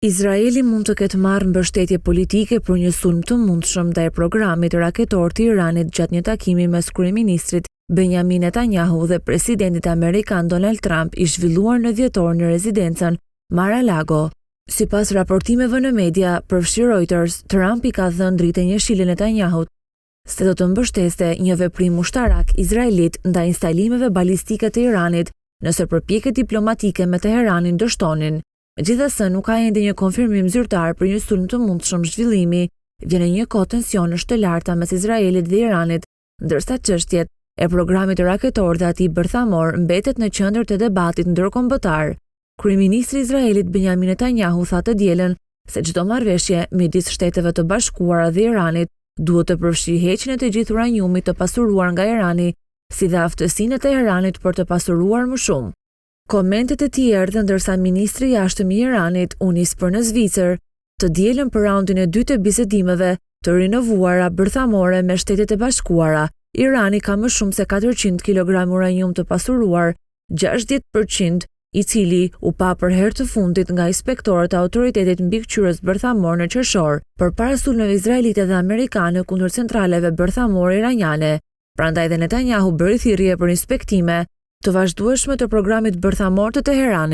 Izraeli mund të ketë marrë mbështetje politike për një sulm të mundshëm ndaj programit raketor të Iranit gjatë një takimi mes kryeministrit Benjamin Netanyahu dhe presidentit amerikan Donald Trump i zhvilluar në dhjetor në rezidencën Mar-a-Lago. Sipas raportimeve në media, përfshi Reuters, Trump i ka dhënë dritë njëshile Netanyahut se do të mbështeste një veprim ushtarak izraelit ndaj instalimeve balistike të Iranit nëse përpjekjet diplomatike me Teheranin dështonin. Megjithase nuk ka ende një konfirmim zyrtar për një sulm të mundshëm zhvillimi, vjen një kohë tensionësh të larta mes Izraelit dhe Iranit, ndërsa çështjet e programit raketor dhe atij bërthamor mbetet në qendër të debatit ndërkombëtar. Kryeministri i Izraelit Benjamin Netanyahu tha të dielën se çdo marrëveshje midis Shteteve të Bashkuara dhe Iranit duhet të përfshijë heqjen e të gjithë uraniumit të pasuruar nga Irani, si dhe aftësinë e Teheranit për të pasuruar më shumë. Komentet e tij erdhën ndërsa ministri i jashtëm i Iranit u nis për në Zvicër të dielën për raundin e dytë të bisedimeve të rinovuara bërthamore me Shtetet e Bashkuara. Irani ka më shumë se 400 kg uranium të pasuruar, 60% i cili u pa për herë të fundit nga inspektorët e autoritetit mbikëqyrës bërthamor në qershor, përpara sulmeve izraelite dhe amerikane kundër centraleve bërthamore iraniane. Prandaj dhe Netanyahu bëri thirrje për inspektime të vazhdueshme të programit bërthamor të Teheranit.